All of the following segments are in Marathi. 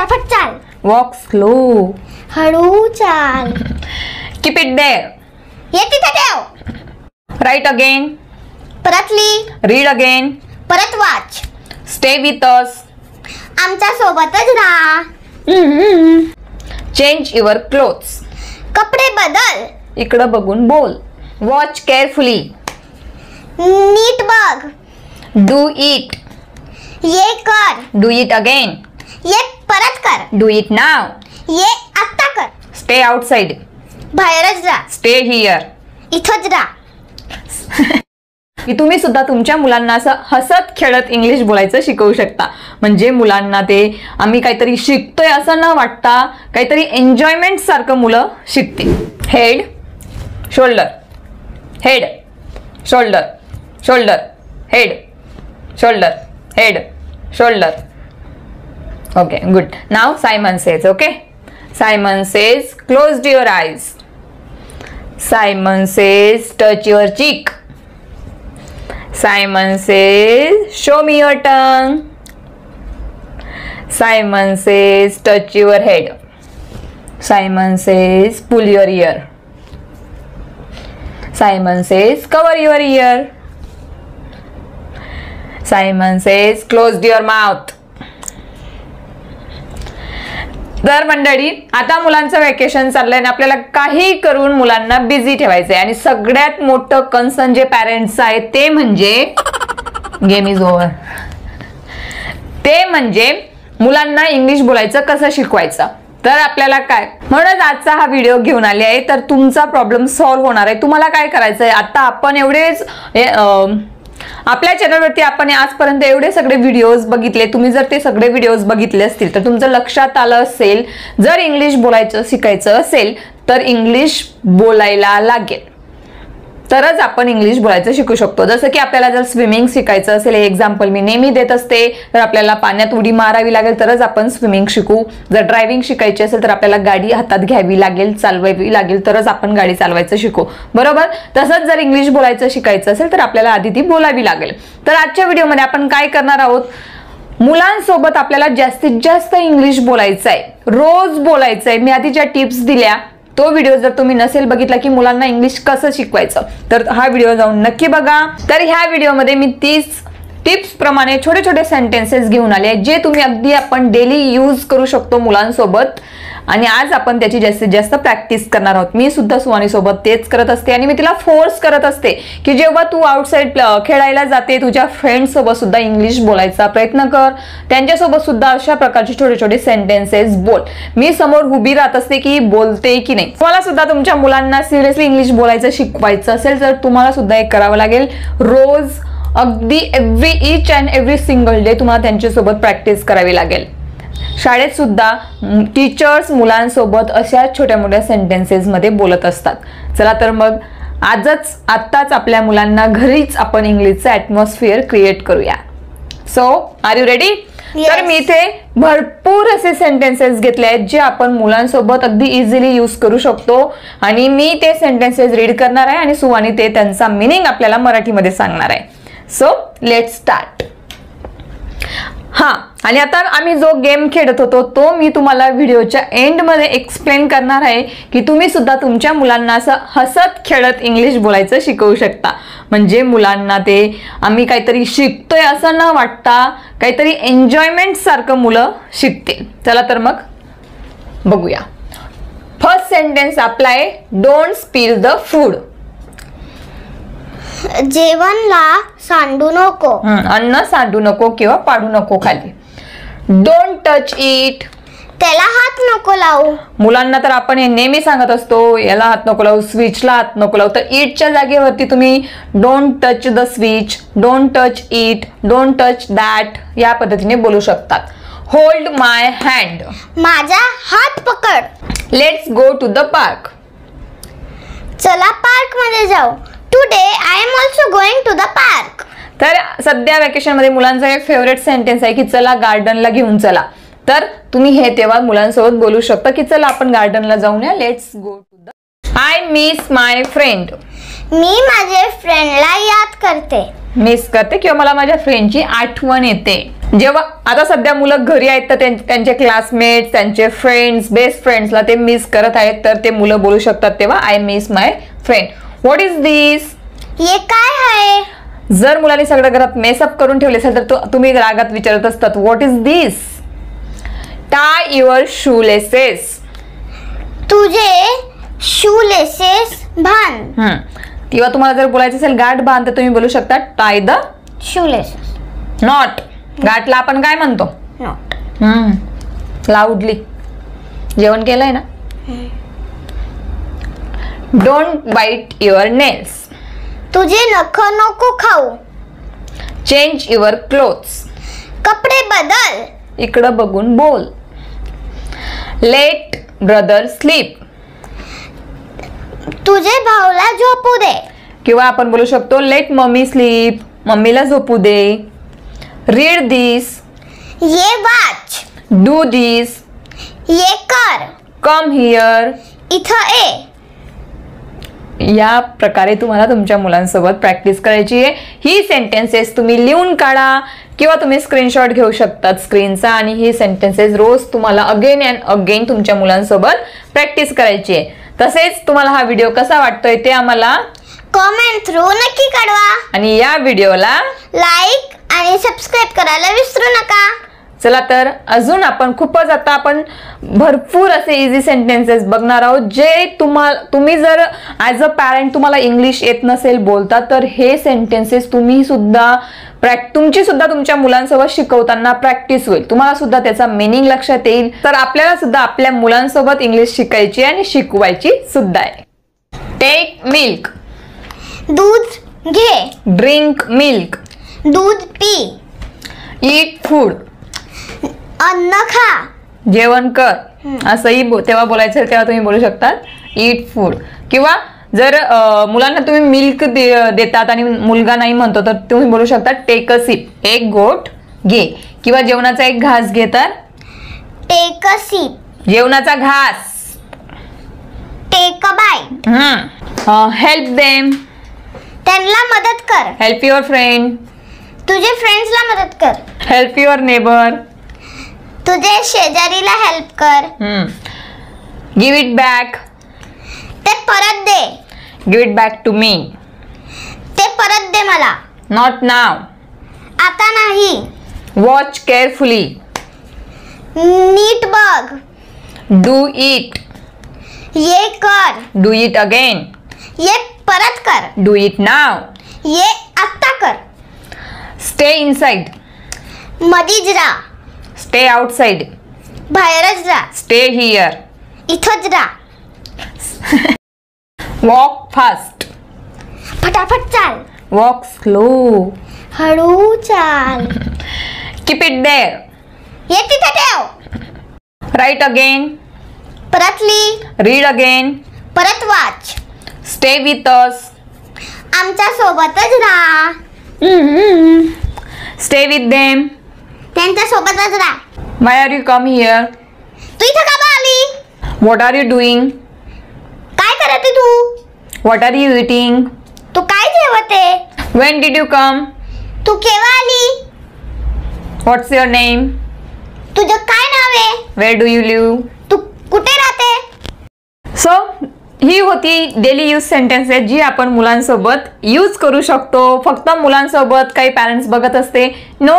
फटाफट चाल. Walk slow. हळू चाल. Keep it there. हे तिथे ठेव. Write again. परत लिह. Read again. परत वाच. Stay with us. आमच्या सोबतच राहा. Change your clothes. कपडे बदल. इकडं बघून बोल. Watch carefully. नीट बघ. Do it. ये कर. Do it again. ये परत कर. Do it now. ये आत्ता कर. Stay outside. बाहेरच राहा. Stay here. इथंच राहा. की तुम्ही सुद्धा तुमच्या मुलांना असं हसत खेळत इंग्लिश बोलायचं शिकवू शकता. म्हणजे मुलांना ते आम्ही काहीतरी शिकतोय असं न वाटता काहीतरी एन्जॉयमेंट सारखं मुलं शिकतील. Head, shoulder, head, shoulder, shoulder, head, shoulder, head, shoulder. Okay, good. Now Simon says. Okay, Simon says close your eyes. Simon says touch your चीक. Simon says, show me your tongue. Simon says, touch your head. Simon says, pull your ear. Simon says, cover your ear. Simon says, close your mouth. तर मंडळी, आता मुलांचं वेकेशन चाललंय आणि आपल्याला काही करून मुलांना बिझी ठेवायचंय आणि सगळ्यात मोठं कन्सर्न जे पॅरेंट्स आहे ते म्हणजे गेम इज ओव्हर. ते म्हणजे मुलांना इंग्लिश बोलायचं कसं शिकवायचं. तर आपल्याला काय म्हणून आजचा हा व्हिडिओ घेऊन आले आहे. तर तुमचा प्रॉब्लेम सॉल्व्ह होणार आहे. तुम्हाला काय करायचंय, आता आपण एवढेच आपल्या चॅनलवरती आपण आजपर्यंत एवढे सगळे व्हिडिओज बघितले. तुम्ही जर ते सगळे व्हिडिओज बघितले असतील तर तुमचं लक्षात आलं असेल, जर इंग्लिश बोलायचं शिकायचं असेल तर इंग्लिश बोलायला लागेल, तरच आपण इंग्लिश बोलायचं शिकू शकतो. जसं की आपल्याला जर स्विमिंग शिकायचं असेल, हे एक्झाम्पल मी नेहमी देत असते, तर आपल्याला पाण्यात उडी मारावी लागेल तरच आपण स्विमिंग शिकू. जर ड्रायव्हिंग शिकायची असेल तर आपल्याला गाडी हातात घ्यावी लागेल, चालवावी लागेल, तरच आपण गाडी चालवायचं शिकू. बरोबर. तसंच जर इंग्लिश बोलायचं शिकायचं असेल तर आपल्याला आधी ती बोलावी लागेल. तर आजच्या व्हिडिओमध्ये आपण काय करणार आहोत, मुलांसोबत आपल्याला जास्तीत जास्त इंग्लिश बोलायचं आहे, रोज बोलायचं आहे. मी आधी ज्या टिप्स दिल्या तो व्हिडिओ जर तुम्ही नसेल बघितला की मुलांना इंग्लिश कसं शिकवायचं, तर हा व्हिडिओ जाऊन नक्की बघा. तर ह्या व्हिडिओमध्ये मी 30 टिप्स प्रमाणे छोटे छोटे सेंटेन्सेस घेऊन आले जे तुम्ही अगदी आपण डेली यूज करू शकतो मुलांसोबत. आणि आज आपण त्याची जास्तीत जास्त प्रॅक्टिस करणार आहोत. मी सुद्धा सुवानी सोबत तेच करत असते आणि मी तिला फोर्स करत असते की जेव्हा तू आउटसाइड खेळायला जाते तुझ्या फ्रेंड्स सोबत सुद्धा इंग्लिश बोलायचा प्रयत्न कर. त्यांच्यासोबत सुद्धा अशा प्रकारचे छोटे छोटे सेंटेन्सेस बोल. मी समोर उभी राहत असते की बोलते की नाही. तुम्हाला सुद्धा तुमच्या मुलांना सिरियसली इंग्लिश बोलायचं शिकवायचं असेल तर तुम्हाला सुद्धा एक करावं लागेल. रोज अगदी each and every single day तुम्हाला त्यांच्यासोबत प्रॅक्टिस करावी लागेल. शाळेत सुद्धा टीचर्स मुलांसोबत अशा छोट्या मोठ्या सेंटेन्सेस मध्ये बोलत असतात. चला तर मग आत्ताच आपल्या मुलांना घरीच आपण इंग्लिशचं ॲटमॉस्फिअर क्रिएट करूया. So are you ready? तर मी इथे भरपूर असे सेंटेन्सेस घेतले आहेत जे आपण मुलांसोबत अगदी इझिली यूज करू शकतो आणि मी ते सेंटेन्सेस रीड करणार आहे आणि सुवानी ते त्यांचा मिनिंग आपल्याला मराठीमध्ये सांगणार आहे. So let's start. हा, आणि आता आम्ही जो गेम खेळत होतो तो मी तुम्हाला व्हिडिओच्या एंडमध्ये एक्सप्लेन करणार आहे की तुम्ही सुद्धा तुमच्या मुलांना असं हसत खेळत इंग्लिश बोलायचं शिकवू शकता. म्हणजे मुलांना ते आम्ही काहीतरी शिकतोय असं न वाटता काहीतरी एन्जॉयमेंट सारखं मुलं शिकतील. चला तर मग बघूया. फर्स्ट सेंटेन्स आपला आहे, डोंट स्पिल द फूड. जेवणला सांडू नको. अन्न सांडू नको किंवा पाडू नको खाली. Don't touch it. त्याला हात नको लावू. मुलांना तर आपण हे नेहमी सांगत असतो, याला हात नको लावू, स्विचला हात नको लावू. तर इटच्या जागेवरती तुम्ही don't touch the switch, don't touch it, don't touch that या पद्धतीने बोलू शकतात. Hold my hand. माझा हात पकड. Let's go to the park. चला पार्क मध्ये जाऊ. Today I am also going to the park. तर सध्या वेकेशन मध्ये मुलांचा एक फेवरेट सेंटेन्स आहे की चला गार्डनला घेऊन चला. तर तुम्ही हे तेव्हा मुलांसोबत बोलू शकता की चला आपण गार्डनला जाऊया. Let's go to the. I miss my friend. मी माझ्या फ्रेंडला याद करते. मिस करते किंवा मला माझ्या फ्रेंडची आठवण येते. जेव्हा आता सध्या मुलं घरी आहेत तर त्यांचे क्लासमेट्स, त्यांचे फ्रेंड्स, बेस्ट फ्रेंड्सला ते मिस करत आहेत, तर ते मुलं बोलू शकतात तेव्हा I miss my friend. What is this? हे काय आहे? जर मुलांनी सगळं घरात मेसअप करून ठेवले असेल तर तुम्ही रागात विचारत असतात what is this? Tie your shoelaces. तुझे शूलेसेस बांध. किंवा तुम्हाला जर बोलायचं असेल गाठ बांध तर तुम्ही बोलू शकता टाय द शूलेसेस. नॉट. गाठला आपण काय म्हणतो? नॉट. लाऊडली. जेवण केलंय ना? Don't bite your nails. तुझे नख नको खाऊ. Change your clothes. कपडे बदल. इकडं बघून बोल. Let brother sleep. तुझे भाऊला झोपू दे. किंवा आपण बोलू शकतो लेट मम्मी स्लीप. मम्मीला झोपू दे. रीड दिस. ये वाच. डू दिस. ये कर. Come here. इथं ये. या प्रकारे तुम्हाला तुमच्या मुलांसोबत प्रॅक्टिस करायची आहे. ही सेंटेन्सेस तुम्ही लिहून काढा किंवा तुम्ही स्क्रीनशॉट घेऊ शकतात स्क्रीनचा, आणि ही सेंटेन्सेस रोज तुम्हाला अगेन अँड अगेन तुमच्या मुलांसोबत प्रॅक्टिस करायची आहे. तसेच तुम्हाला हा व्हिडिओ कसा वाटतोय ते आम्हाला कमेंट थ्रू नक्की कळवा, आणि या व्हिडिओला लाईक आणि सबस्क्राईब करायला विसरू नका. चला तर अजून आपण खूपच आता आपण भरपूर असे इझी सेंटेन्सेस बघणार आहोत जे तुम्ही जर ॲज अ पॅरेंट तुम्हाला इंग्लिश येत नसेल बोलता तर हे सेंटेन्सेस तुमची सुद्धा तुमच्या मुलांसोबत शिकवताना प्रॅक्टिस होईल. तुम्हाला सुद्धा त्याचा मिनिंग लक्षात येईल. तर आपल्याला सुद्धा आपल्या मुलांसोबत इंग्लिश शिकायची आणि शिकवायची सुद्धा आहे. Take milk. दूध घे. Drink milk. दूध पी. Eat food. अन्न खा. जेवण कर. असंही तेव्हा बोलायचं तेव्हा तुम्ही बोलू शकतात ईट फूड. किंवा जर मुलांना तुम्ही मिल्क देतात आणि मुलगा नाही म्हणतो तर तुम्ही बोलू शकता टेक अ सिप. एक घोट घे. किंवा जेवणाचा एक घास घे तर टेक अ सिप. जेवणाचा घास. Take a bite. Help them. त्यांना मदत कर. Help your friend. तुझे फ्रेंड्सला मदत कर. Help your neighbour. तुझे शेजारीला हेल्प कर. Give it back. ते परत दे. Give it back to me. ते परत दे मला. Not now. आता नाही. Watch carefully. नीट बघ. Do it. ये कर. Do it again. ये परत कर. Do it now. ये आत्ता कर. Stay inside. मधीच राहा. Stay outside. बाहेरच राहा. Stay here. इथंच राहा. Walk fast. फटाफट चाल. Walk slow. हळू चाल. Keep it there. ये तिथे ठेव. Write again. परत ली. Read again. परत वाच. Stay with us. आमच्या सोबतच राहा. Stay with them. त्यांच्या सोबतच राहा. Why are you come here? तू इथं का आली? What are you doing? काय करते तू? What are you eating? तू काय जेवते? When did you come? तू केव्हा आली? What's your name? तुझं काय नाव आहे? Where do you live? तू कुठे राहते? So ही होती डेली यूज सेंटेन्सेस जी आपण मुलांसोबत यूज करू शकतो. फक्त मुलांसोबत काही पॅरेंट्स बघत असते नो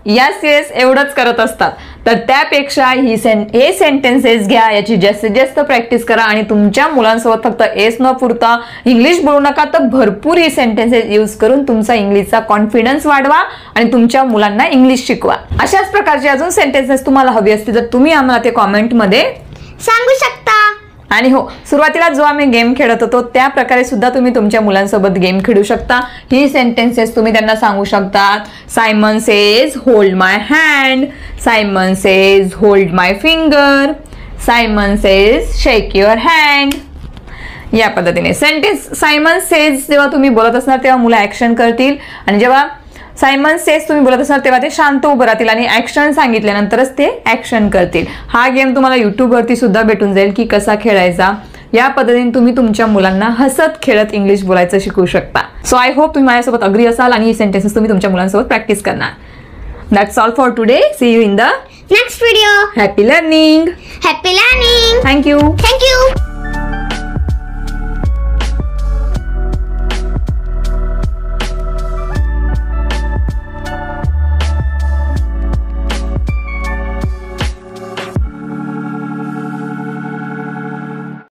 यस येस एवढंच करत असतात. तर त्यापेक्षा हे सेंटेन्सेस घ्या, याची जास्तीत जास्त प्रॅक्टिस करा आणि तुमच्या मुलांसोबत फक्त एस न पुरता इंग्लिश बोलू नका, तर भरपूर ही सेंटेन्सेस यूज करून तुमचा इंग्लिशचा कॉन्फिडन्स वाढवा आणि तुमच्या मुलांना इंग्लिश शिकवा. अशाच प्रकारचे अजून सेंटेन्सेस तुम्हाला हवी असतील तर तुम्ही आम्हाला ते कॉमेंटमध्ये सांगू शकता. आणि हो, सुरुवातीला जो आम्ही गेम खेळत होतो त्या प्रकारे सुद्धा तुम्ही तुमच्या मुलांसोबत गेम खेळू शकता. ही सेंटेन्सेस तुम्ही त्यांना सांगू शकतात. Simon says hold my hand. Simon says hold my finger. Simon says shake your hand. या पद्धतीने सेंटेन्स सायमन सेज जेव्हा तुम्ही बोलत असणार तेव्हा मुलं ऍक्शन करतील, आणि जेव्हा सायमन सेज तुम्ही बोलत असणार तेव्हा ते शांत उभं राहतील आणि ऍक्शन सांगितल्यानंतरच ते ऍक्शन करतील. हा गेम तुम्हाला युट्यूबवरती सुद्धा भेटून जाईल की कसा खेळायचा. या पद्धतीने तुम्ही तुमच्या मुलांना हसत खेळत इंग्लिश बोलायचं शिकू शकता. सो आय होप तुम्ही माझ्यासोबत अग्री असाल आणि ही सेंटेन्सेस तुम्ही तुमच्या मुलांसोबत प्रॅक्टिस करणार. That's all for today. See you in the next video. happy learning. Happy learning. Thank you. Thank you.